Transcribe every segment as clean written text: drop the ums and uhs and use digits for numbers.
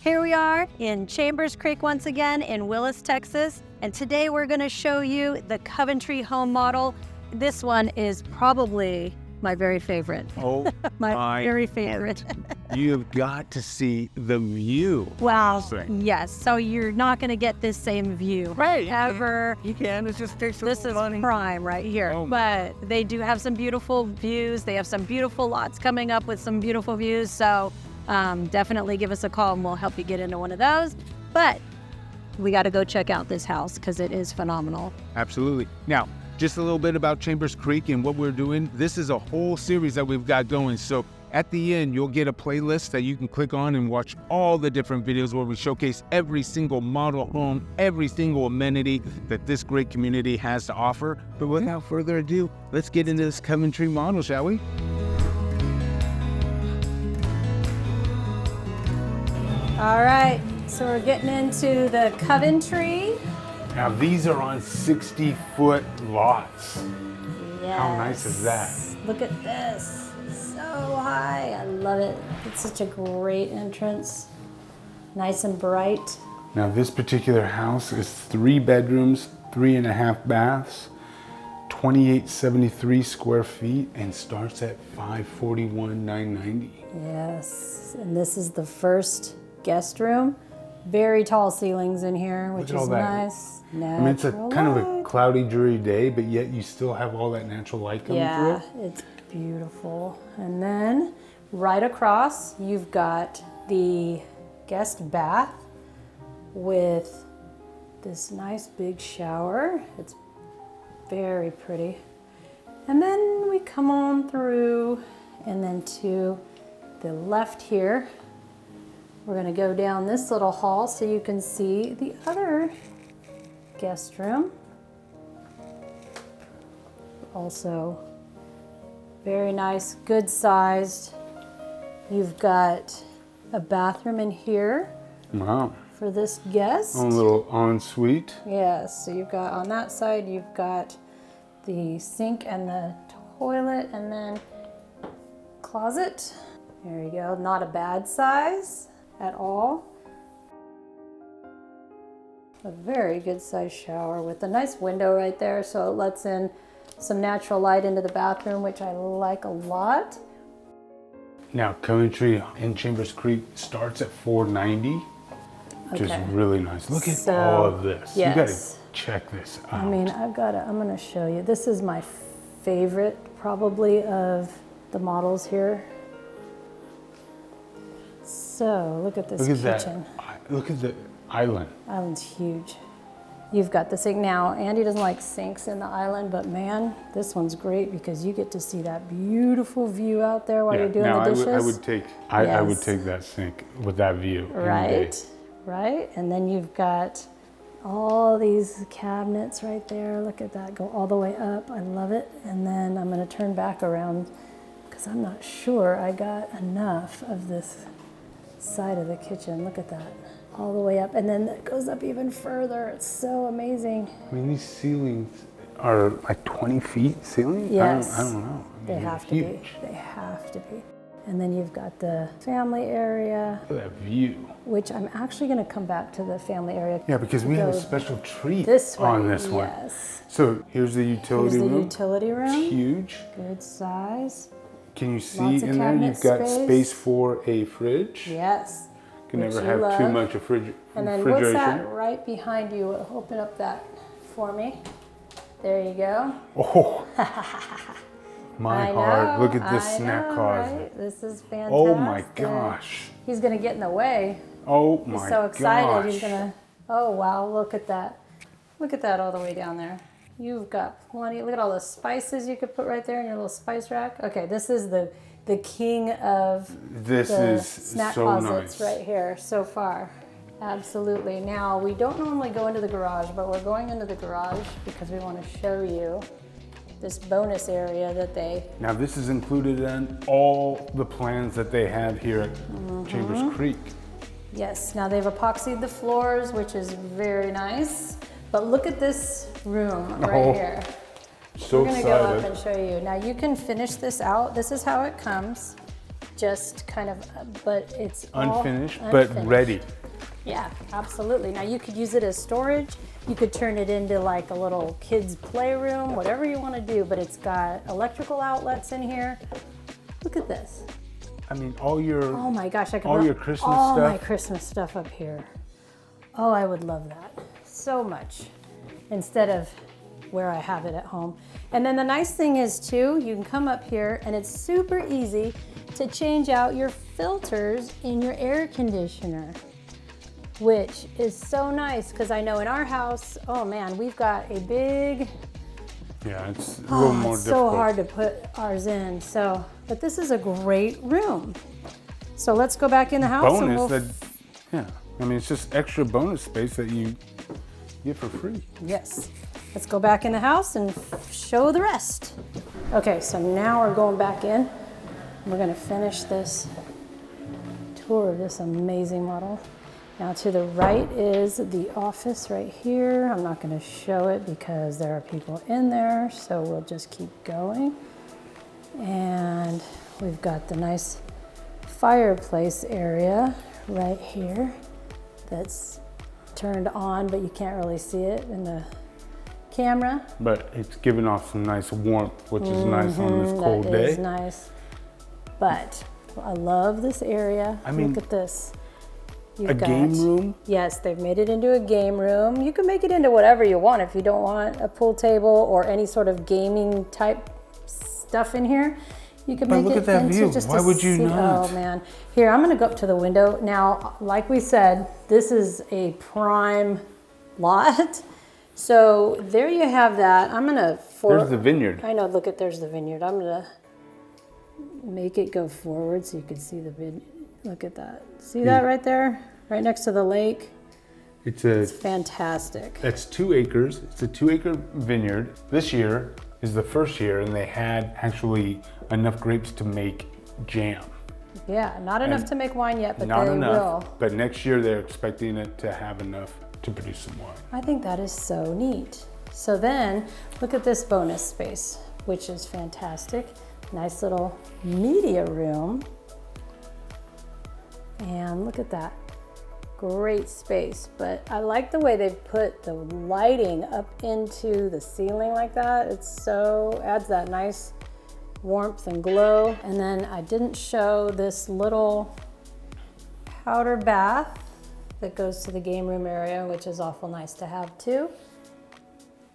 Here we are in Chambers Creek once again in Willis, Texas, and today we're going to show you the Coventry Home Model. This one is probably my very favorite. Oh, my very favorite. You've got to see the view. Wow. Yes. So you're not going to get this same view ever. You can. It just takes This is prime right here. Oh. But they do have some beautiful views. They have some beautiful lots coming up with some beautiful views. So definitely give us a call and we'll help you get into one of those. But we got to go check out this house because it is phenomenal. Absolutely. Now, just a little bit about Chambers Creek and what we're doing. This is a whole series that we've got going. So at the end, you'll get a playlist that you can click on and watch all the different videos where we showcase every single model home, every single amenity that this great community has to offer. But without further ado, let's get into this Coventry model, shall we? All right, so we're getting into the Coventry. Now these are on 60-foot lots. Yes. How nice is that? Look at this, so high, I love it. It's such a great entrance, nice and bright. Now this particular house is 3 bedrooms, 3.5 baths, 2873 square feet, and starts at $541,990. Yes, and this is the first guest room. Very tall ceilings in here, which is nice. I mean, it's a kind of a cloudy, dreary day, but yet you still have all that natural light coming through. Yeah, it's beautiful. And then right across, you've got the guest bath with this nice big shower. It's very pretty. And then we come on through and then to the left here, we're gonna go down this little hall so you can see the other guest room. Also very nice, good sized. You've got a bathroom in here. Wow. For this guest. A little ensuite. Yes, so you've got on that side, you've got the sink and the toilet and then closet. There you go, not a bad size at all. A very good sized shower with a nice window right there, so it lets in some natural light into the bathroom, which I like a lot. Now Coventry in Chambers Creek starts at $490, which is really nice. Look at all of this. Yes. You gotta check this out. I mean, I'm gonna show you. This is my favorite probably of the models here. So look at this kitchen. Look at the island. Island's huge. You've got the sink now. Andy doesn't like sinks in the island, but man, this one's great because you get to see that beautiful view out there while you're doing the dishes. I would take that sink with that view. Right, right. And then you've got all these cabinets right there. Look at that, go all the way up. I love it. And then I'm gonna turn back around because I'm not sure I got enough of this side of the kitchen. Look at that, all the way up, and then it goes up even further. It's so amazing. I mean, these ceilings are like 20 feet ceiling? Yes. I don't know. They have to be. They have to be. And then you've got the family area. Look at that view. Which I'm actually going to come back to the family area. Yeah, because we have a special treat on this one. Yes. So here's the utility room. Here's the utility room. It's huge. Good size. Can you see Lots of in there you've got space for a fridge? Yes. You can never have too much refrigeration. And then what's that right behind you? Open up that for me. There you go. Oh, my heart. Look at this snack closet. Right? This is fantastic. Oh my gosh. He's going to get in the way. Oh my gosh. He's so excited. He's going to, oh wow, look at that. Look at that all the way down there. You've got plenty. Look at all the spices you could put right there in your little spice rack. Okay, this is the king of the snack so closets nice. right here so far. Absolutely. Now, we don't normally go into the garage, but we're going into the garage because we want to show you this bonus area that they... Now, this is included in all the plans that they have here at Chambers Creek. Yes. Now, they've epoxied the floors, which is very nice. But look at this room right here. So We're gonna go up and show you. Now you can finish this out. This is how it comes. just kind of, but it's Unfinished, all but unfinished. ready. Yeah, absolutely. Now you could use it as storage. You could turn it into like a little kids' playroom, whatever you want to do, but it's got electrical outlets in here. Look at this. I mean, all your Oh my gosh, I could all put your Christmas all stuff. my Christmas stuff up here. Oh, I would love that so much instead of where I have it at home. And then the nice thing is too, you can come up here and it's super easy to change out your filters in your air conditioner, which is so nice because I know in our house, oh man, we've got a big, Yeah, it's a little more it's difficult. so hard to put ours in. So, but this is a great room. So let's go back in the house and Bonus we'll, that, yeah. I mean, it's just extra bonus space that you get for free. yes. Let's go back in the house and show the rest. Okay, so now we're going back in. We're gonna finish this tour of this amazing model. Now to the right is the office right here. I'm not gonna show it because there are people in there, so we'll just keep going. And we've got the nice fireplace area right here that's turned on, but you can't really see it in the camera. But it's giving off some nice warmth, which is nice on this cold That day. is nice. But I love this area. I mean, look at this. A game room? Yes, they've made it into a game room. You can make it into whatever you want. If you don't want a pool table or any sort of gaming type stuff in here, you can But make look it at that into view. just Why a would you seat. not? Oh man. Here, I'm gonna go up to the window. Now, like we said, this is a prime lot. So there you have that. I'm gonna There's the vineyard. I know, look at, there's the vineyard. I'm gonna make it go forward so you can see the vineyard. Look at that. See that right there? Right next to the lake. It's Fantastic. That's 2 acres. It's a 2-acre vineyard. This year is the first year, and they had actually enough grapes to make jam. Yeah, not enough to make wine yet, but Not they enough, will. but next year they're expecting it to have enough to produce some wine. I think that is so neat. So then, look at this bonus space, which is fantastic. Nice little media room. And look at that. Great space, but I like the way they've put the lighting up into the ceiling like that. It's so, adds that nice warmth and glow. And then I didn't show this little powder bath that goes to the game room area, which is awful nice to have too.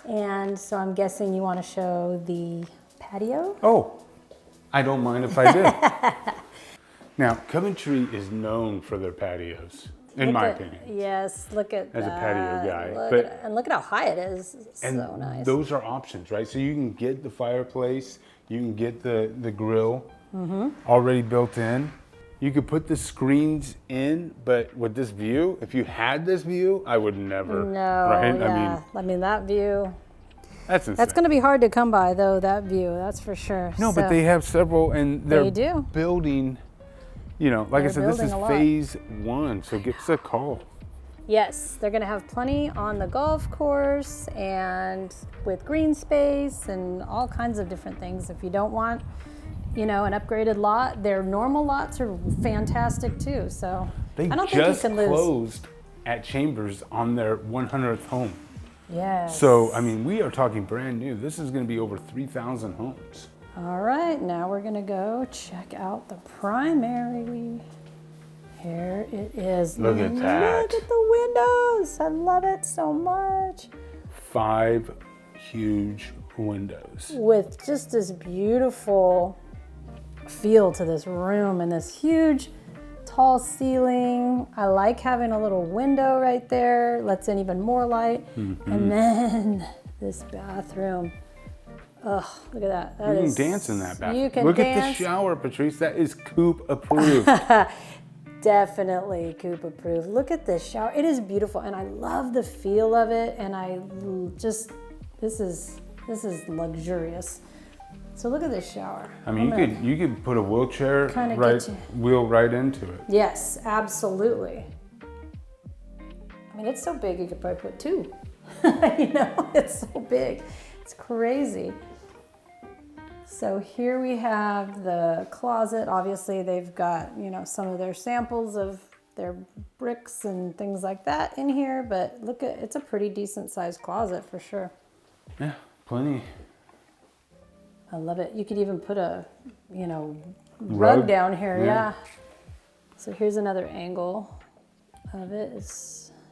And so I'm guessing you want to show the patio? Oh, I don't mind if I do. Now, Coventry is known for their patios, in my opinion. Yes, look at that. As a patio guy, Look but- at, and look at how high it is. It's And so nice. those are options, right? So you can get the fireplace, you can get the grill already built in. You could put the screens in, but with this view, if you had this view, I would never. No, right? yeah. I mean, that view. That's insane. That's going to be hard to come by, though, that view. That's for sure. No, So, but they have several, and they're They do. building. You know, like I They're said, this building is a lot. phase 1, so give us a call. Yes, they're going to have plenty on the golf course and with green space and all kinds of different things. If you don't want, you know, an upgraded lot, their normal lots are fantastic too. So They I don't think you just can lose. closed at Chambers on their 100th home. Yes. So, I mean, we are talking brand new. This is going to be over 3,000 homes. All right, now we're going to go check out the primary. Here it is. Look at that. Look at the windows. I love it so much. 5 huge windows. With just this beautiful feel to this room and this huge tall ceiling. I like having a little window right there, lets in even more light. And then this bathroom. Oh, look at that. That You can is- dance in that bathroom. You can Look dance. at the shower, Patrice. That is coop approved. Definitely Coop approved. Look at this shower. It is beautiful and I love the feel of it, and I just, this is luxurious. So look at this shower. I mean, you could put a wheelchair Kinda right get you. wheel right into it. Yes, absolutely. I mean, it's so big you could probably put 2. You know, it's so big. It's crazy. So here we have the closet. Obviously they've got, you know, some of their samples of their bricks and things like that in here, but look at, it's a pretty decent sized closet for sure. Yeah, plenty. I love it. You could even put a, you know, rug down here, yeah. So here's another angle of it.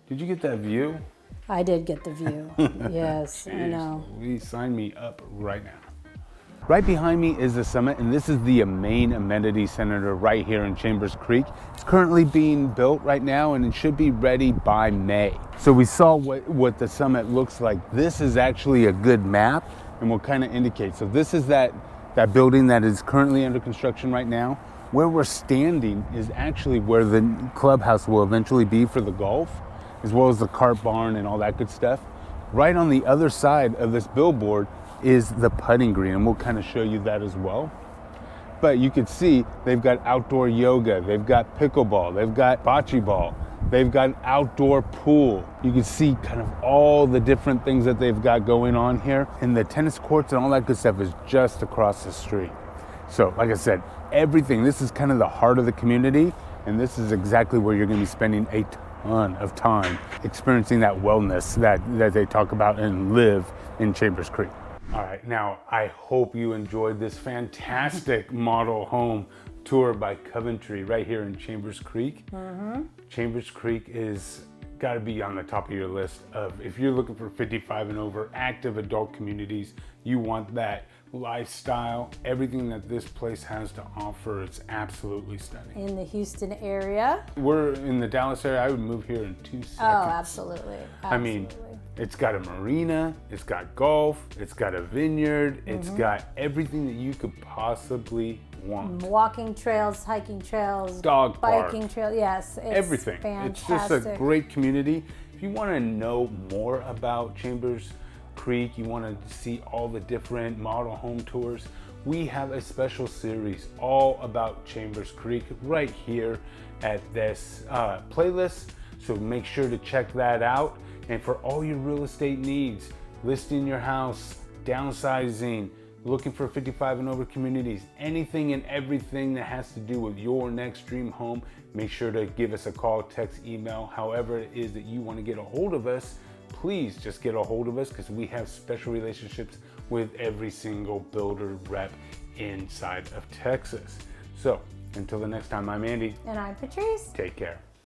Did you get that view? I did get the view. Yes, I know. Please sign me up right now. Right behind me is the summit, and this is the main amenity center right here in Chambers Creek. It's currently being built right now, and it should be ready by May. So we saw what the summit looks like. This is actually a good map, and will kind of indicate. So this is that building that is currently under construction right now. Where we're standing is actually where the clubhouse will eventually be for the golf, as well as the cart barn and all that good stuff. Right on the other side of this billboard is the putting green, and we'll kind of show you that as well. But you can see they've got outdoor yoga, they've got pickleball, they've got bocce ball, they've got an outdoor pool. You can see kind of all the different things that they've got going on here. And the tennis courts and all that good stuff is just across the street. So like I said, everything, this is kind of the heart of the community, and this is exactly where you're gonna be spending a ton of time experiencing that wellness that they talk about and live in Chambers Creek. All right, now I hope you enjoyed this fantastic model home tour by Coventry right here in Chambers Creek. Chambers Creek is got to be on the top of your list of, if you're looking for 55 and over active adult communities, you want that lifestyle, everything that this place has to offer. It's absolutely stunning. In the Houston area. We're in the Dallas area. I would move here in 2 seconds. Oh, absolutely. I mean, it's got a marina, it's got golf, it's got a vineyard, it's got everything that you could possibly want. Walking trails, hiking trails, dog biking park, trails, yes. It's everything. Fantastic. It's just a great community. If you want to know more about Chambers Creek, you want to see all the different model home tours, we have a special series all about Chambers Creek right here at this playlist. So make sure to check that out. And for all your real estate needs, listing your house, downsizing, looking for 55 and over communities, anything and everything that has to do with your next dream home, make sure to give us a call, text, email, however it is that you want to get a hold of us. Please just get a hold of us, because we have special relationships with every single builder rep inside of Texas. So until the next time, I'm Andy. And I'm Patrice. Take care.